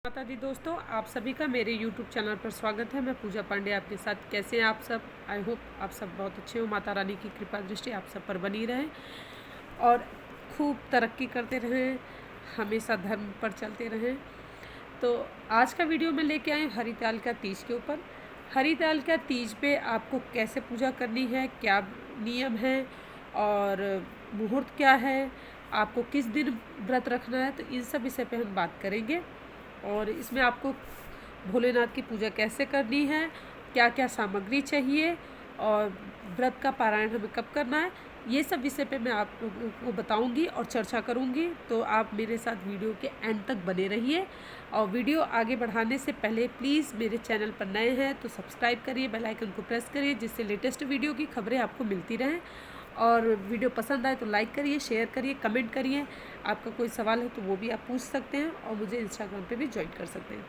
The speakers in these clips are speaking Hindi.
माता दी दोस्तों, आप सभी का मेरे YouTube चैनल पर स्वागत है। मैं पूजा पांडे आपके साथ। कैसे हैं आप सब? आई होप आप सब बहुत अच्छे हो। माता रानी की कृपा दृष्टि आप सब पर बनी रहे और खूब तरक्की करते रहें, हमेशा धर्म पर चलते रहें। तो आज का वीडियो मैं लेके आई हूँ हरितालिका तीज के ऊपर। हरितालिका तीज पे आपको कैसे पूजा करनी है, क्या नियम है और मुहूर्त क्या है, आपको किस दिन व्रत रखना है, तो इन सब विषय पे हम बात करेंगे। और इसमें आपको भोलेनाथ की पूजा कैसे करनी है, क्या क्या सामग्री चाहिए और व्रत का पारायण हमें कब करना है, ये सब विषय पे मैं आप लोगों को बताऊंगी और चर्चा करूंगी। तो आप मेरे साथ वीडियो के एंड तक बने रहिए। और वीडियो आगे बढ़ाने से पहले प्लीज़ मेरे चैनल पर नए हैं तो सब्सक्राइब करिए, बेल आइकन को प्रेस करिए, जिससे लेटेस्ट वीडियो की खबरें आपको मिलती रहें। और वीडियो पसंद आए तो लाइक करिए, शेयर करिए, कमेंट करिए। आपका कोई सवाल है तो वो भी आप पूछ सकते हैं और मुझे इंस्टाग्राम पे भी ज्वाइन कर सकते हैं।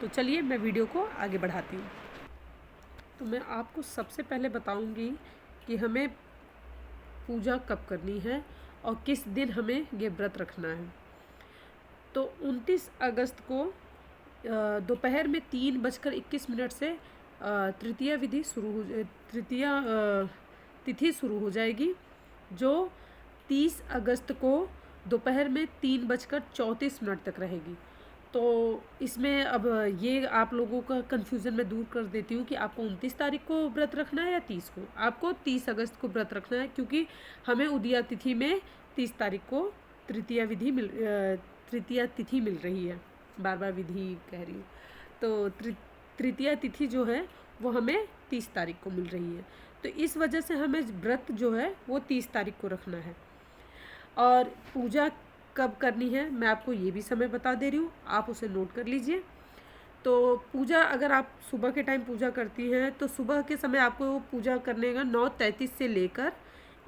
तो चलिए मैं वीडियो को आगे बढ़ाती हूँ। तो मैं आपको सबसे पहले बताऊँगी कि हमें पूजा कब करनी है और किस दिन हमें ये व्रत रखना है। तो 29 अगस्त को दोपहर में 3:21 से तृतीया विधि शुरू हो तृतीया तिथि शुरू हो जाएगी, जो 30 अगस्त को दोपहर में 3:34 तक रहेगी। तो इसमें अब ये आप लोगों का कन्फ्यूज़न मैं दूर कर देती हूँ कि आपको 29 तारीख को व्रत रखना है या 30 को। आपको 30 अगस्त को व्रत रखना है, क्योंकि हमें उदया तिथि में 30 तारीख को तृतीया तिथि मिल रही है। बार बार विधि कह रही हूँ। तो तृतीया तिथि जो है वो हमें 30 तारीख को मिल रही है। तो इस वजह से हमें व्रत जो है वो 30 तारीख को रखना है। और पूजा कब करनी है मैं आपको ये भी समय बता दे रही हूँ, आप उसे नोट कर लीजिए। तो पूजा अगर आप सुबह के टाइम पूजा करती हैं तो सुबह के समय आपको पूजा करने का 9:33 से लेकर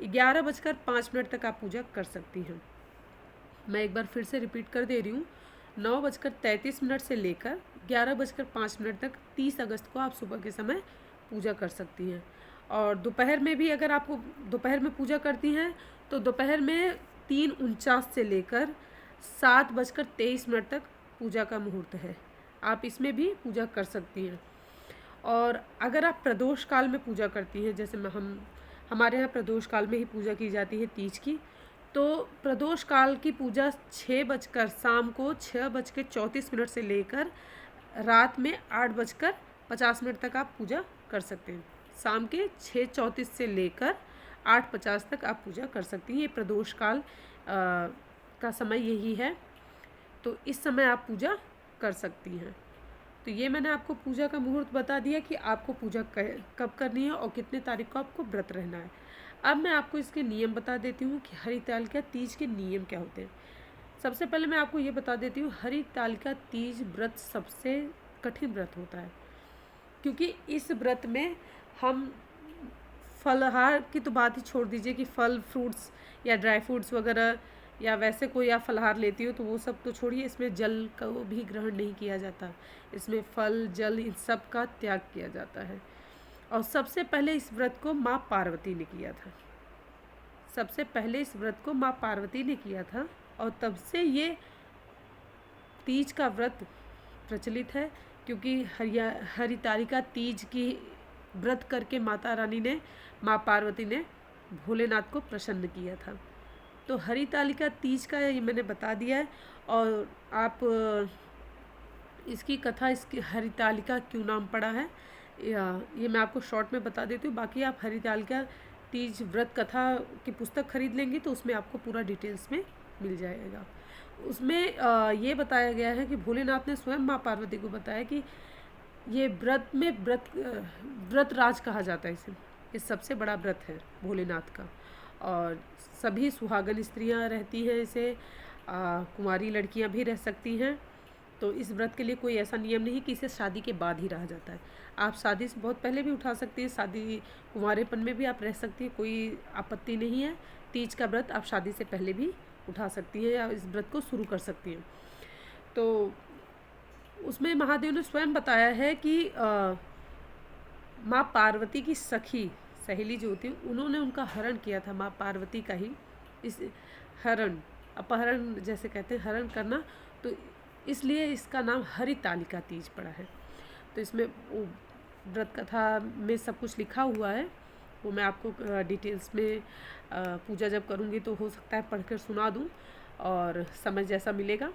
11:05 तक आप पूजा कर सकती हैं। मैं एक बार फिर से रिपीट कर दे रही हूँ, 9:33 से लेकर 11:05 तक 30 अगस्त को आप सुबह के समय पूजा कर सकती हैं। और दोपहर में भी अगर आपको दोपहर में पूजा करती हैं तो दोपहर में 3:49 से लेकर 7:23 तक पूजा का मुहूर्त है। आप इसमें भी पूजा कर सकती हैं। और अगर आप प्रदोष काल में पूजा करती हैं, जैसे हमारे यहाँ प्रदोष काल में ही पूजा की जाती है तीज की, तो प्रदोष काल की पूजा शाम को 6:34 से लेकर रात में 8:50 तक आप पूजा कर सकते हैं। शाम के 6:34 से लेकर 8:50 तक आप पूजा कर सकती हैं। ये प्रदोष काल का समय यही है। तो इस समय आप पूजा कर सकती हैं। तो ये मैंने आपको पूजा का मुहूर्त बता दिया कि आपको पूजा कब करनी है और कितने तारीख को आपको व्रत रहना है। अब मैं आपको इसके नियम बता देती हूँ कि हरितालिका तीज के नियम क्या होते हैं। सबसे पहले मैं आपको ये बता देती हूँ, हरितालिका तीज व्रत सबसे कठिन व्रत होता है, क्योंकि इस व्रत में हम फलाहार की तो बात ही छोड़ दीजिए कि फल फ्रूट्स या ड्राई फ्रूट्स वगैरह या वैसे कोई आप फलाहार लेती हो तो वो सब तो छोड़िए, इसमें जल का भी ग्रहण नहीं किया जाता। इसमें फल जल इन सब का त्याग किया जाता है। और सबसे पहले इस व्रत को माँ पार्वती ने किया था। सबसे पहले इस व्रत को माँ पार्वती ने किया था और तब से ये तीज का व्रत प्रचलित है, क्योंकि हरितालिका तीज की व्रत करके माँ पार्वती ने भोलेनाथ को प्रसन्न किया था। तो हरितालिका तीज का ये मैंने बता दिया है। और आप इसकी कथा, इसकी हरितालिका क्यों नाम पड़ा है, ये मैं आपको शॉर्ट में बता देती हूँ। बाकी आप हरितालिका तीज व्रत कथा की पुस्तक खरीद लेंगे तो उसमें आपको पूरा डिटेल्स में मिल जाएगा। उसमें ये बताया गया है कि भोलेनाथ ने स्वयं माँ पार्वती को बताया कि ये व्रत राज कहा जाता है इसे। ये सबसे बड़ा व्रत है भोलेनाथ का और सभी सुहागन स्त्रियां रहती हैं इसे, कुंवारी लड़कियां भी रह सकती हैं। तो इस व्रत के लिए कोई ऐसा नियम नहीं कि इसे शादी के बाद ही रहा जाता है। आप शादी से बहुत पहले भी उठा सकती हैं, शादी कुंवारेपन में भी आप रह सकती हैं, कोई आपत्ति नहीं है। तीज का व्रत आप शादी से पहले भी उठा सकती हैं या इस व्रत को शुरू कर सकती हैं। तो उसमें महादेव ने स्वयं बताया है कि माँ पार्वती की सहेली जो होती है, उन्होंने उनका हरण किया था, माँ पार्वती का ही इस अपहरण जैसे कहते हैं, हरण करना। तो इसलिए इसका नाम हरितालिका तीज पड़ा है। तो इसमें वो व्रत कथा में सब कुछ लिखा हुआ है, वो मैं आपको डिटेल्स में पूजा जब करूँगी तो हो सकता है पढ़कर सुना दूँ और समझ जैसा मिलेगा।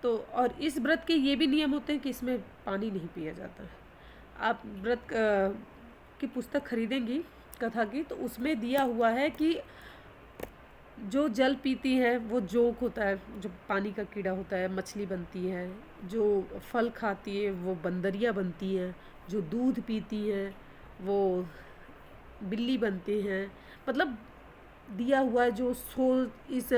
तो और इस व्रत के ये भी नियम होते हैं कि इसमें पानी नहीं पिया जाता है। आप व्रत की पुस्तक खरीदेंगी कथा की, तो उसमें दिया हुआ है कि जो जल पीती है वो जोक होता है, जो पानी का कीड़ा होता है, मछली बनती है। जो फल खाती है वो बंदरियाँ बनती हैं। जो दूध पीती हैं वो बिल्ली बनते हैं। मतलब दिया हुआ है जो सो इस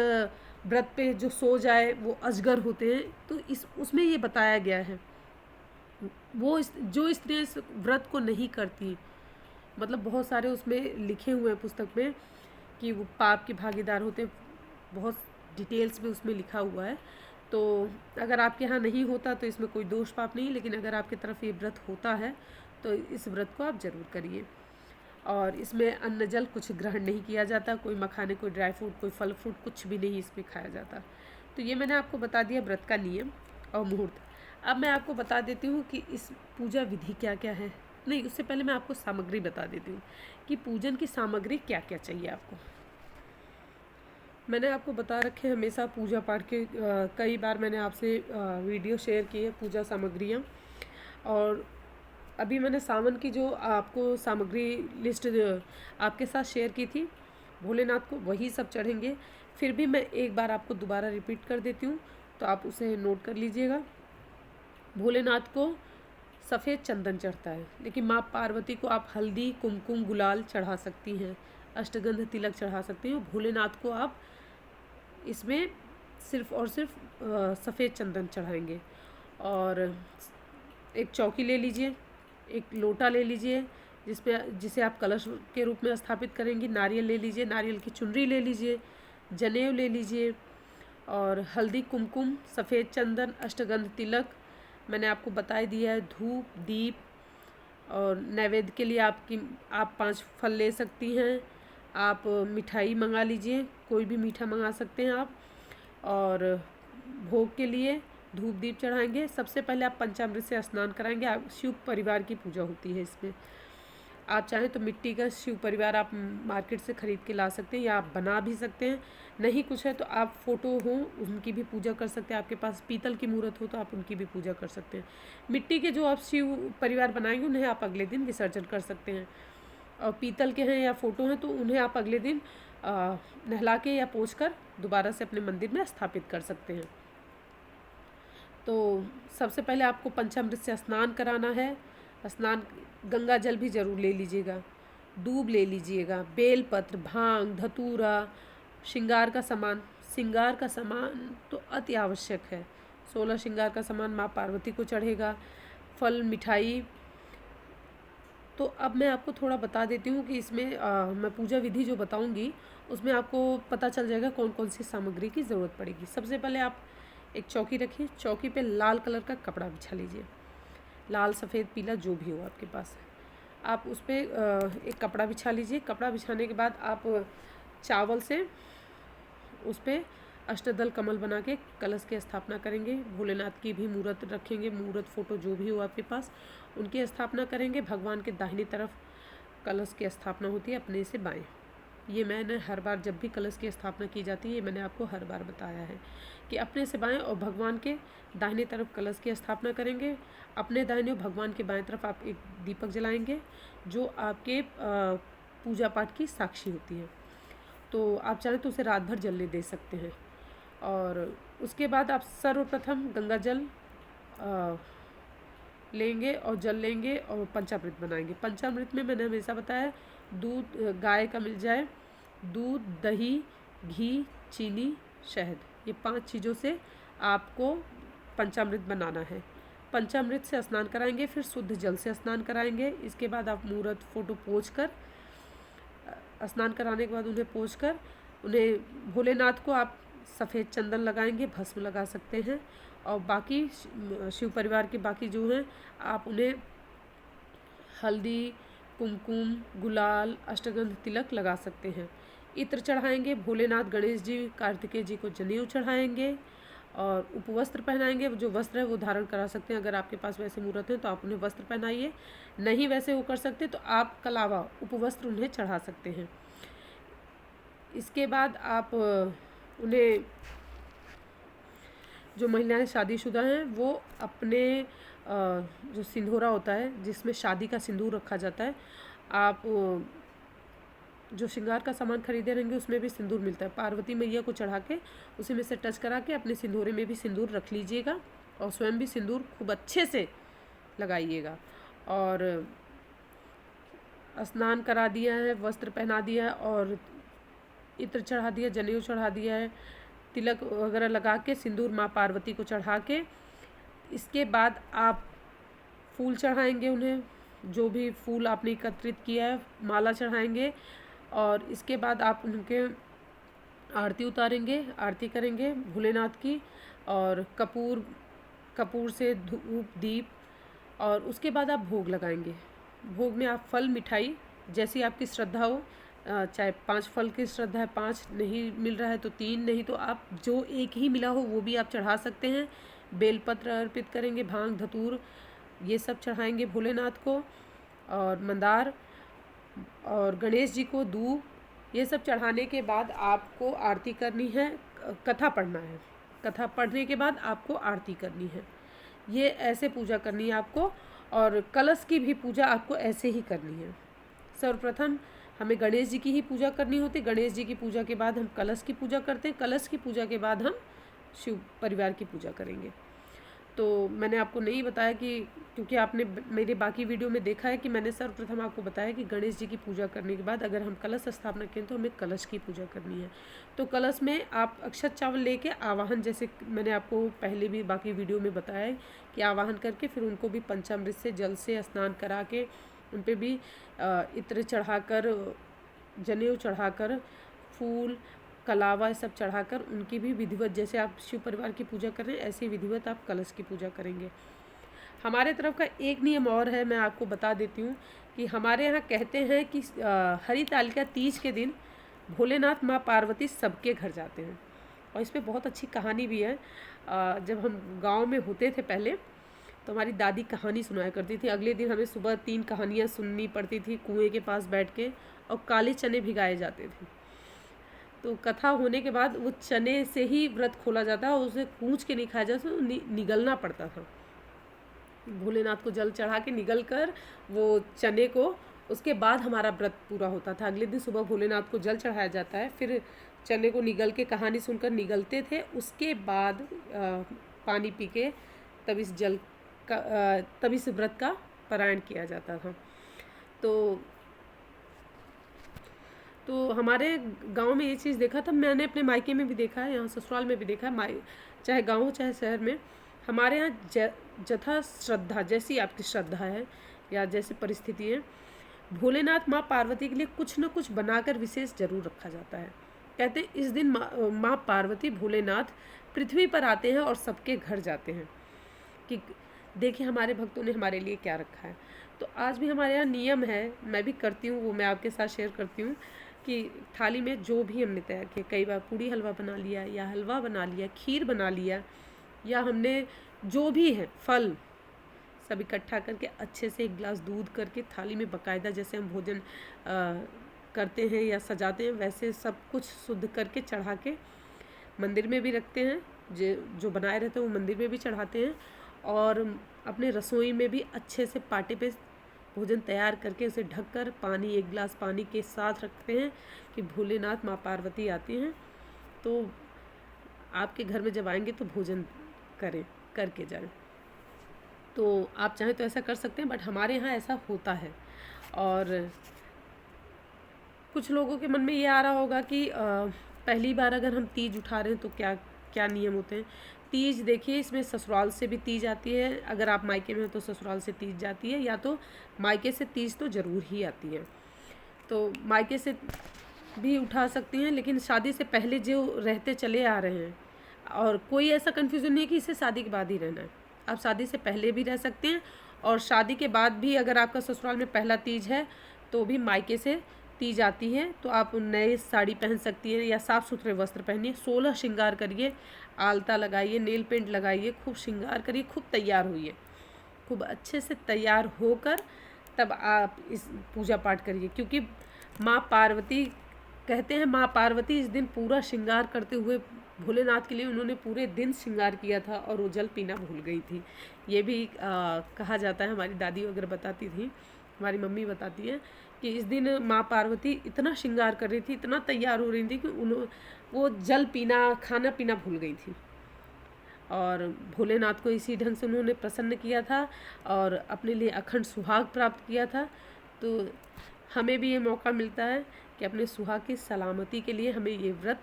व्रत पे जो सो जाए वो अजगर होते हैं। तो इस उसमें ये बताया गया है। वो जो स्त्रियाँ इस व्रत को नहीं करती, मतलब बहुत सारे उसमें लिखे हुए हैं पुस्तक में कि वो पाप के भागीदार होते हैं, बहुत डिटेल्स में उसमें लिखा हुआ है। तो अगर आपके यहाँ नहीं होता तो इसमें कोई दोष पाप नहीं, लेकिन अगर आपकी तरफ ये व्रत होता है तो इस व्रत को आप ज़रूर करिए। और इसमें अन्न जल कुछ ग्रहण नहीं किया जाता, कोई मखाने, कोई ड्राई फ्रूट, कोई फल फ्रूट कुछ भी नहीं इसमें खाया जाता। तो ये मैंने आपको बता दिया व्रत का नियम और मुहूर्त। अब मैं आपको बता देती हूँ कि इस पूजा विधि क्या क्या है। नहीं, उससे पहले मैं आपको सामग्री बता देती हूँ कि पूजन की सामग्री क्या क्या चाहिए आपको। मैंने आपको बता रखे हमेशा पूजा पाठ के कई बार मैंने आपसे वीडियो शेयर की है पूजा सामग्रियाँ। और अभी मैंने सावन की जो आपको सामग्री लिस्ट आपके साथ शेयर की थी, भोलेनाथ को वही सब चढ़ेंगे। फिर भी मैं एक बार आपको दोबारा रिपीट कर देती हूँ, तो आप उसे नोट कर लीजिएगा। भोलेनाथ को सफ़ेद चंदन चढ़ता है, लेकिन माँ पार्वती को आप हल्दी, कुमकुम, गुलाल चढ़ा सकती हैं, अष्टगंध तिलक चढ़ा सकती हैं। भोलेनाथ को आप इसमें सिर्फ़ और सिर्फ सफ़ेद चंदन चढ़ाएंगे। और एक चौकी ले लीजिए, एक लोटा ले लीजिए जिसे आप कलश के रूप में स्थापित करेंगी। नारियल ले लीजिए, नारियल की चुनरी ले लीजिए, जनेऊ ले लीजिए और हल्दी, कुमकुम, सफ़ेद चंदन, अष्टगंध तिलक मैंने आपको बता दिया है। धूप, दीप और नैवेद्य के लिए आप 5 फल ले सकती हैं। आप मिठाई मंगा लीजिए, कोई भी मीठा मंगा सकते हैं आप। और भोग के लिए धूप दीप चढ़ाएंगे। सबसे पहले आप पंचामृत से स्नान कराएंगे। आप शिव परिवार की पूजा होती है इसमें। आप चाहें तो मिट्टी का शिव परिवार आप मार्केट से ख़रीद के ला सकते हैं या आप बना भी सकते हैं। नहीं कुछ है तो आप फ़ोटो हो उनकी भी पूजा कर सकते हैं। आपके पास पीतल की मूर्त हो तो आप उनकी भी पूजा कर सकते हैं। मिट्टी के जो आप शिव परिवार बनाएंगे उन्हें आप अगले दिन विसर्जन कर सकते हैं। और पीतल के हैं या फ़ोटो हैं तो उन्हें आप अगले दिन नहला के या पोंछ कर दोबारा से अपने मंदिर में स्थापित कर सकते हैं। तो सबसे पहले आपको पंचामृत से स्नान कराना है। स्नान गंगा जल भी ज़रूर ले लीजिएगा, दूब ले लीजिएगा, बेलपत्र, भांग, धतूरा, श्रृंगार का सामान तो अति आवश्यक है। 16 श्रृंगार का सामान माँ पार्वती को चढ़ेगा, फल, मिठाई। तो अब मैं आपको थोड़ा बता देती हूँ कि इसमें मैं पूजा विधि जो बताऊँगी उसमें आपको पता चल जाएगा कौन कौन सी सामग्री की ज़रूरत पड़ेगी। सबसे पहले आप एक चौकी रखिए, चौकी पे लाल कलर का कपड़ा बिछा लीजिए, लाल, सफ़ेद, पीला जो भी हो आपके पास। आप उस पर एक कपड़ा बिछा लीजिए। कपड़ा बिछाने के बाद आप चावल से उस पर अष्टदल कमल बना के कलश की स्थापना करेंगे। भोलेनाथ की भी मूर्त रखेंगे, मूर्त फ़ोटो जो भी हो आपके पास उनकी स्थापना करेंगे। भगवान के दाहिनी तरफ कलश की स्थापना होती है, अपने से बाएं। ये मैंने हर बार जब भी कलश की स्थापना की जाती है ये मैंने आपको हर बार बताया है कि अपने से बाएं और भगवान के दाहिनी तरफ कलश की स्थापना करेंगे। अपने दाहिने और भगवान के बाएं तरफ आप एक दीपक जलाएंगे जो आपके पूजा पाठ की साक्षी होती है। तो आप चाहें तो उसे रात भर जलने दे सकते हैं। और उसके बाद आप सर्वप्रथम गंगा जल लेंगे और जल लेंगे और पंचामृत बनाएंगे। पंचामृत में मैंने हमेशा बताया दूध गाय का मिल जाए, दूध, दही, घी, चीनी, शहद, ये 5 चीज़ों से आपको पंचामृत बनाना है। पंचामृत से स्नान कराएंगे, फिर शुद्ध जल से स्नान कराएंगे। इसके बाद आप मूर्त, फ़ोटो पोंछ कर स्नान कराने के बाद उन्हें पोंछ कर उन्हें भोलेनाथ को आप सफ़ेद चंदन लगाएंगे, भस्म लगा सकते हैं। और बाकी शिव परिवार के बाकी जो हैं आप उन्हें हल्दी, कुमकुम, गुलाल, अष्टगंध तिलक लगा सकते हैं। इत्र चढ़ाएंगे। भोलेनाथ, गणेश जी, कार्तिकेय जी को जनेऊ चढ़ाएंगे और उपवस्त्र पहनाएंगे। जो वस्त्र है वो धारण करा सकते हैं, अगर आपके पास वैसे मुहूर्त हैं तो आप उन्हें वस्त्र पहनाइए, नहीं वैसे वो कर सकते तो आप कलावा उपवस्त्र उन्हें चढ़ा सकते हैं। इसके बाद आप उन्हें, जो महिलाएं शादीशुदा हैं वो अपने जो सिंदूरा होता है जिसमें शादी का सिंदूर रखा जाता है, आप जो श्रृंगार का सामान खरीदे रहेंगे उसमें भी सिंदूर मिलता है, पार्वती मैया को चढ़ा के उसी में से टच करा के अपने सिंदूरे में भी सिंदूर रख लीजिएगा और स्वयं भी सिंदूर खूब अच्छे से लगाइएगा। और स्नान करा दिया है, वस्त्र पहना दिया है और इत्र चढ़ा दिया, जनेऊ चढ़ा दिया है, तिलक वगैरह लगा के सिंदूर माँ पार्वती को चढ़ा के, इसके बाद आप फूल चढ़ाएंगे उन्हें, जो भी फूल आपने एकत्रित किया है माला चढ़ाएंगे। और इसके बाद आप उनके आरती उतारेंगे, आरती करेंगे भोलेनाथ की, और कपूर से धूप दीप, और उसके बाद आप भोग लगाएंगे। भोग में आप फल मिठाई जैसी आपकी श्रद्धा हो, चाहे 5 फल की श्रद्धा है 5, नहीं मिल रहा है तो 3, नहीं तो आप जो एक ही मिला हो वो भी आप चढ़ा सकते हैं। बेलपत्र अर्पित करेंगे, भांग धतूर ये सब चढ़ाएंगे भोलेनाथ को, और मंदार, और गणेश जी को दूब, ये सब चढ़ाने के बाद आपको आरती करनी है, कथा पढ़ना है, कथा पढ़ने के बाद आपको आरती करनी है। ये ऐसे पूजा करनी है आपको। और कलश की भी पूजा आपको ऐसे ही करनी है। सर्वप्रथम हमें गणेश जी की ही पूजा करनी होती है, गणेश जी की पूजा के बाद हम कलश की पूजा करते हैं, कलश की पूजा के बाद हम शिव परिवार की पूजा करेंगे। तो मैंने आपको नहीं बताया कि, क्योंकि आपने मेरे बाकी वीडियो में देखा है कि मैंने सर्वप्रथम आपको बताया कि गणेश जी की पूजा करने के बाद अगर हम कलश स्थापना करें तो हमें कलश की पूजा करनी है। तो कलश में आप अक्षत चावल लेके आवाहन, जैसे मैंने आपको पहले भी बाकी वीडियो में बताया है कि आवाहन करके फिर उनको भी पंचामृत से जल से स्नान करा के उन पर भी इत्र चढ़ाकर, जनेऊ चढ़ाकर, फूल कलावा सब चढ़ाकर उनकी भी विधिवत, जैसे आप शिव परिवार की पूजा कर रहे हैं ऐसी विधिवत आप कलश की पूजा करेंगे। हमारे तरफ का एक नियम और है, मैं आपको बता देती हूँ कि हमारे यहाँ कहते हैं कि हरितालिका तीज के दिन भोलेनाथ माँ पार्वती सबके घर जाते हैं, और इस पर बहुत अच्छी कहानी भी है। जब हम गाँव में होते थे पहले तो हमारी दादी कहानी सुनाया करती थी, अगले दिन हमें सुबह 3 कहानियाँ सुननी पड़ती थी कुएं के पास बैठ के, और काले चने भिगाए जाते थे। तो कथा होने के बाद वो चने से ही व्रत खोला जाता है, और उसे कूच के नहीं खाया जाता, तो निगलना पड़ता था। भोलेनाथ को जल चढ़ा के निगल कर वो चने को, उसके बाद हमारा व्रत पूरा होता था। अगले दिन सुबह भोलेनाथ को जल चढ़ाया जाता है, फिर चने को निगल के, कहानी सुनकर निगलते थे, उसके बाद पानी पी के तब इस व्रत का पारायण किया जाता था। तो हमारे गांव में ये चीज़ देखा था, मैंने अपने मायके में भी देखा है, यहाँ ससुराल में भी देखा है, चाहे गांव हो चाहे शहर में। हमारे यहाँ जथा श्रद्धा, जैसी आपकी श्रद्धा है या जैसी परिस्थिति है, भोलेनाथ माँ पार्वती के लिए कुछ न कुछ बनाकर विशेष जरूर रखा जाता है। कहते हैं इस दिन माँ पार्वती भोलेनाथ पृथ्वी पर आते हैं और सबके घर जाते हैं कि देखिए हमारे भक्तों ने हमारे लिए क्या रखा है। तो आज भी हमारे यहाँ नियम है, मैं भी करती हूँ, वो मैं आपके साथ शेयर करती हूँ कि थाली में जो भी हमने तैयार किया, कई बार पूड़ी हलवा बना लिया, या हलवा बना लिया, खीर बना लिया, या हमने जो भी है फल सब इकट्ठा करके अच्छे से 1 गिलास दूध करके थाली में बकायदा, जैसे हम भोजन करते हैं या सजाते हैं वैसे सब कुछ शुद्ध करके चढ़ा के मंदिर में भी रखते हैं, जो बनाए रहते हैं वो मंदिर में भी चढ़ाते हैं, और अपने रसोई में भी अच्छे से पाटे पे भोजन तैयार करके उसे ढककर पानी, 1 गिलास पानी के साथ रखते हैं कि भोलेनाथ माँ पार्वती आती हैं तो आपके घर में जब आएंगे तो भोजन करके जाएं। तो आप चाहें तो ऐसा कर सकते हैं, बट हमारे यहाँ ऐसा होता है। और कुछ लोगों के मन में ये आ रहा होगा कि पहली बार अगर हम तीज उठा रहे हैं तो क्या क्या नियम होते हैं। तीज देखिए, इसमें ससुराल से भी तीज आती है, अगर आप मायके में हो तो ससुराल से तीज जाती है, या तो मायके से तीज तो ज़रूर ही आती है। तो मायके से भी उठा सकती हैं, लेकिन शादी से पहले जो रहते चले आ रहे हैं, और कोई ऐसा कन्फ्यूज़न नहीं है कि इसे शादी के बाद ही रहना है, आप शादी से पहले भी रह सकते हैं, और शादी के बाद भी अगर आपका ससुराल में पहला तीज है तो भी मायके से तीज आती है, तो आप नए साड़ी पहन सकती हैं या साफ़ सुथरे वस्त्र पहनिए, 16 श्रृंगार करिए, आलता लगाइए, नेल पेंट लगाइए, खूब श्रृंगार करिए, खूब तैयार होइए, खूब अच्छे से तैयार होकर तब आप इस पूजा पाठ करिए। क्योंकि माँ पार्वती कहते हैं, माँ पार्वती इस दिन पूरा श्रृंगार करते हुए भोलेनाथ के लिए उन्होंने पूरे दिन श्रृंगार किया था और वो जल पीना भूल गई थी। ये भी कहा जाता है, हमारी दादी वगैरह बताती थी, हमारी मम्मी बताती है कि इस दिन माँ पार्वती इतना श्रृंगार कर रही थी, इतना तैयार हो रही थी कि वो जल पीना, खाना पीना भूल गई थी। और भोलेनाथ को इसी ढंग से उन्होंने प्रसन्न किया था और अपने लिए अखंड सुहाग प्राप्त किया था। तो हमें भी ये मौका मिलता है कि अपने सुहाग की सलामती के लिए हमें ये व्रत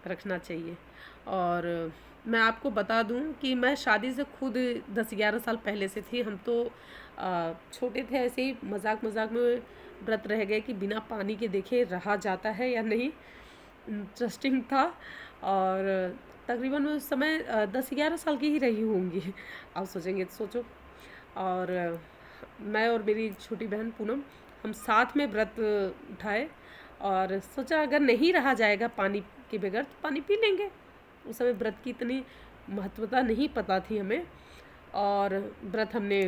रखना चाहिए। और मैं आपको बता दूं कि मैं शादी से खुद 10-11 साल पहले से थी। हम तो छोटे थे, ऐसे ही मजाक मजाक में व्रत रह गए कि बिना पानी के देखे रहा जाता है या नहीं। इंटरेस्टिंग था। और तकरीबन मैं उस समय 10-11 साल की ही रही होंगी। आप सोचेंगे तो सोचो। और मैं और मेरी छोटी बहन पूनम, हम साथ में व्रत उठाए और सोचा अगर नहीं रहा जाएगा पानी के बगैर तो पानी पी लेंगे। उस समय व्रत की इतनी महत्वता नहीं पता थी हमें, और व्रत हमने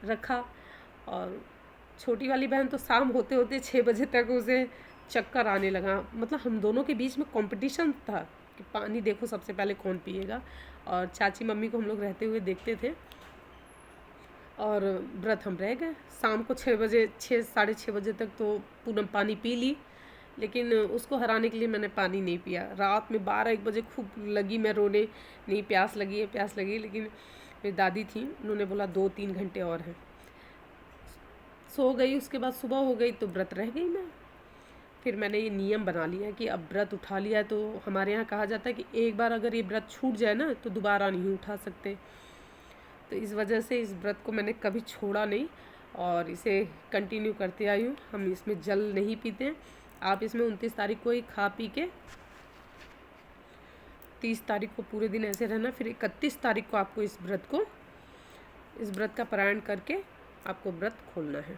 रखा। और छोटी वाली बहन तो शाम होते होते 6 बजे तक उसे चक्कर आने लगा। मतलब हम दोनों के बीच में कंपटीशन था कि पानी देखो सबसे पहले कौन पिएगा। और चाची मम्मी को हम लोग रहते हुए देखते थे और व्रत हम रह गए। शाम को 6 बजे, 6 साढ़े 6 बजे तक तो पूनम पानी पी ली, लेकिन उसको हराने के लिए मैंने पानी नहीं पिया। रात में 12-1 बजे खूब लगी मैं रोने, नहीं प्यास लगी है, प्यास लगी। लेकिन मेरी दादी थी, उन्होंने बोला 2-3 घंटे और हैं। सो गई। उसके बाद सुबह हो गई तो व्रत रह गई मैं। फिर मैंने ये नियम बना लिया कि अब व्रत उठा लिया तो हमारे यहाँ कहा जाता है कि एक बार अगर ये व्रत छूट जाए ना तो दोबारा नहीं उठा सकते। तो इस वजह से इस व्रत को मैंने कभी छोड़ा नहीं और इसे कंटिन्यू करते आई हूँ। हम इसमें जल नहीं पीते। आप इसमें 29 तारीख को ही खा पी के 30 तारीख को पूरे दिन ऐसे रहना। फिर 31 तारीख को आपको इस व्रत का पारायण करके आपको व्रत खोलना है।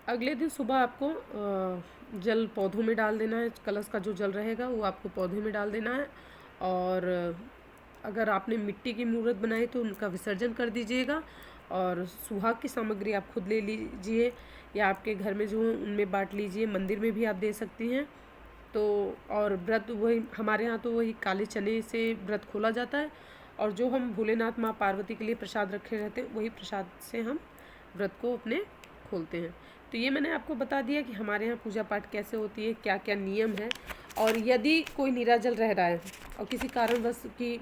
अगले दिन सुबह आपको जल पौधों में डाल देना है। कलश का जो जल रहेगा वो आपको पौधे में डाल देना है। और अगर आपने मिट्टी की मूर्त बनाई तो उनका विसर्जन कर दीजिएगा। और सुहाग की सामग्री आप खुद ले लीजिए या आपके घर में जो उनमें बांट लीजिए। मंदिर में भी आप दे सकती हैं। तो और व्रत वही हमारे यहाँ तो वही काले चने से व्रत खोला जाता है। और जो हम भोलेनाथ माँ पार्वती के लिए प्रसाद रखे रहते हैं वही प्रसाद से हम व्रत को अपने खोलते हैं। तो ये मैंने आपको बता दिया कि हमारे यहाँ पूजा पाठ कैसे होती है, क्या क्या नियम है। और यदि कोई निराजल रह रहा है और किसी कारणवश की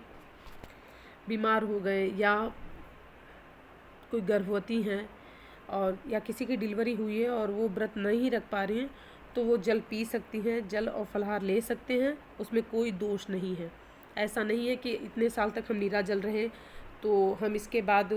बीमार हो गए या कोई गर्भवती हैं और या किसी की डिलीवरी हुई है और वो व्रत नहीं रख पा रही हैं तो वो जल पी सकती हैं, जल और फलाहार ले सकते हैं। उसमें कोई दोष नहीं है। ऐसा नहीं है कि इतने साल तक हम निराजल रहे तो हम इसके बाद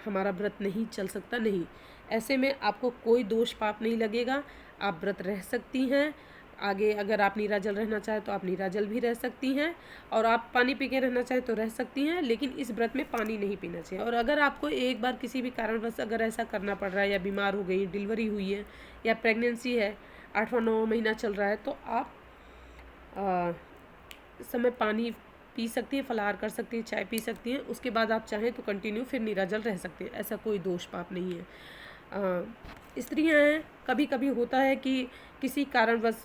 हमारा व्रत नहीं चल सकता, नहीं। ऐसे में आपको कोई दोष पाप नहीं लगेगा। आप व्रत रह सकती हैं। आगे अगर आप निराजल रहना चाहें तो आप निराजल भी रह सकती हैं और आप पानी पी के रहना चाहें तो रह सकती हैं। लेकिन इस व्रत में पानी नहीं पीना चाहिए। और अगर आपको एक बार किसी भी कारणवश अगर ऐसा करना पड़ रहा है या बीमार हो गई, डिलीवरी हुई है या प्रेगनेंसी है, 8वां 9वां महीना चल रहा है, तो आप इस समय पानी पी सकती हैं, फलाहार कर सकती हैं, चाय पी सकती हैं। उसके बाद आप चाहें तो कंटिन्यू फिर निराजल रह सकते हैं। ऐसा कोई दोष पाप नहीं है। स्त्रियाँ हैं, कभी कभी होता है कि किसी कारणवश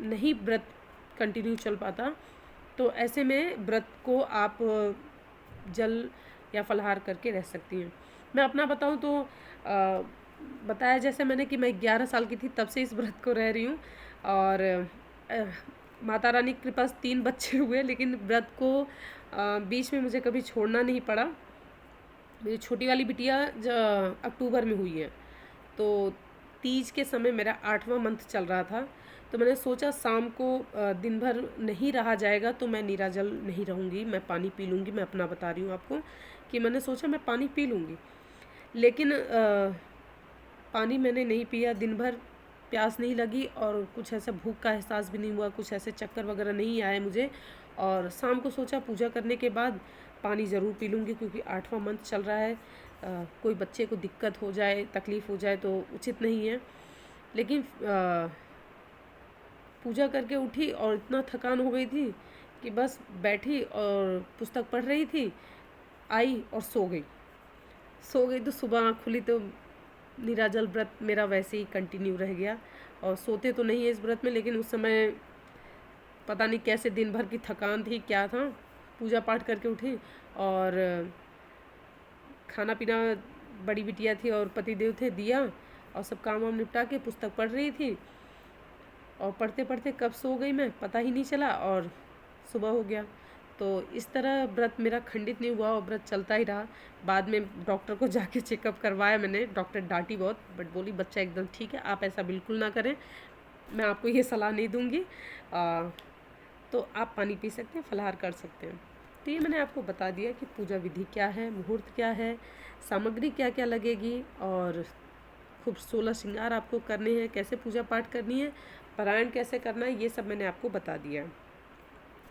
नहीं व्रत कंटिन्यू चल पाता, तो ऐसे में व्रत को आप जल या फलाहार करके रह सकती हैं। मैं अपना बताऊं तो बताया जैसे मैंने कि मैं 11 साल की थी तब से इस व्रत को रह रही हूँ। और माता रानी की कृपा से 3 बच्चे हुए, लेकिन व्रत को बीच में मुझे कभी छोड़ना नहीं पड़ा। मेरी छोटी वाली बिटिया अक्टूबर में हुई है, तो तीज के समय मेरा 8वां मंथ चल रहा था। तो मैंने सोचा शाम को दिन भर नहीं रहा जाएगा तो मैं निराजल नहीं रहूँगी, मैं पानी पी लूँगी। मैं अपना बता रही हूँ आपको कि मैंने सोचा मैं पानी पी लूँगी, लेकिन पानी मैंने नहीं पिया। दिन भर प्यास नहीं लगी और कुछ ऐसा भूख का एहसास भी नहीं हुआ, कुछ ऐसे चक्कर वगैरह नहीं आए मुझे। और शाम को सोचा पूजा करने के बाद पानी ज़रूर पी लूँगी, क्योंकि 8वां मंथ चल रहा है। कोई बच्चे को दिक्कत हो जाए, तकलीफ़ हो जाए तो उचित नहीं है। लेकिन पूजा करके उठी और इतना थकान हो गई थी कि बस बैठी और पुस्तक पढ़ रही थी, आई और सो गई। तो सुबह आँख खुली तो निराजल व्रत मेरा वैसे ही कंटिन्यू रह गया। और सोते तो नहीं है इस व्रत में, लेकिन उस समय पता नहीं कैसे दिन भर की थकान थी, क्या था, पूजा पाठ करके उठी और खाना पीना बड़ी बिटिया थी और पतिदेव थे, दिया और सब काम वाम निपटा के पुस्तक पढ़ रही थी। और पढ़ते पढ़ते कब सो गई मैं पता ही नहीं चला और सुबह हो गया। तो इस तरह व्रत मेरा खंडित नहीं हुआ और व्रत चलता ही रहा। बाद में डॉक्टर को जाके चेकअप करवाया मैंने, डॉक्टर डांटी बहुत, बट बोली बच्चा एकदम ठीक है, आप ऐसा बिल्कुल ना करें, मैं आपको ये सलाह नहीं दूंगी। तो आप पानी पी सकते हैं, फलाहार कर सकते हैं। तो ये मैंने आपको बता दिया कि पूजा विधि क्या है, मुहूर्त क्या है, सामग्री क्या क्या लगेगी और खूब 16 श्रृंगार आपको करने हैं, कैसे पूजा पाठ करनी है, पारायण कैसे करना है, ये सब मैंने आपको बता दिया है।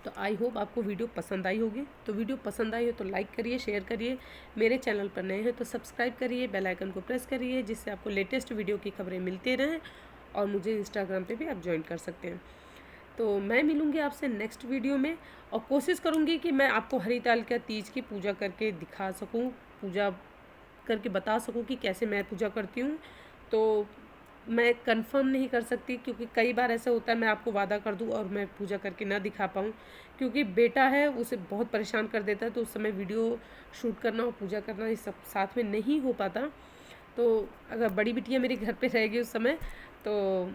तो आई होप आपको वीडियो पसंद आई होगी। तो वीडियो पसंद आई हो तो लाइक करिए, शेयर करिए, मेरे चैनल पर नए हैं तो सब्सक्राइब करिए, बेल आइकन को प्रेस करिए, जिससे आपको लेटेस्ट वीडियो की खबरें मिलती रहें। और मुझे इंस्टाग्राम पे भी आप ज्वाइन कर सकते हैं। तो मैं मिलूँगी आपसे नेक्स्ट वीडियो में और कोशिश करूँगी कि मैं आपको हरितालिका तीज की पूजा करके दिखा सकूँ, पूजा करके बता सकूँ कि कैसे मैं पूजा करती हूँ। तो मैं कंफर्म नहीं कर सकती, क्योंकि कई बार ऐसा होता है मैं आपको वादा कर दूँ और मैं पूजा करके ना दिखा पाऊँ, क्योंकि बेटा है उसे बहुत परेशान कर देता है, तो उस समय वीडियो शूट करना और पूजा करना ये सब साथ में नहीं हो पाता। तो अगर बड़ी बिटिया मेरे घर पे रहेगी उस समय, तो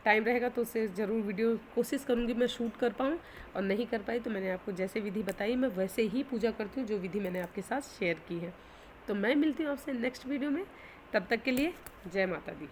टाइम रहेगा तो उससे ज़रूर वीडियो कोशिश करूँगी मैं शूट कर पाऊँ। और नहीं कर पाई तो मैंने आपको जैसे विधि बताई मैं वैसे ही पूजा करती हूँ, जो विधि मैंने आपके साथ शेयर की है। तो मैं मिलती हूँ आपसे नेक्स्ट वीडियो में, तब तक के लिए जय माता दी।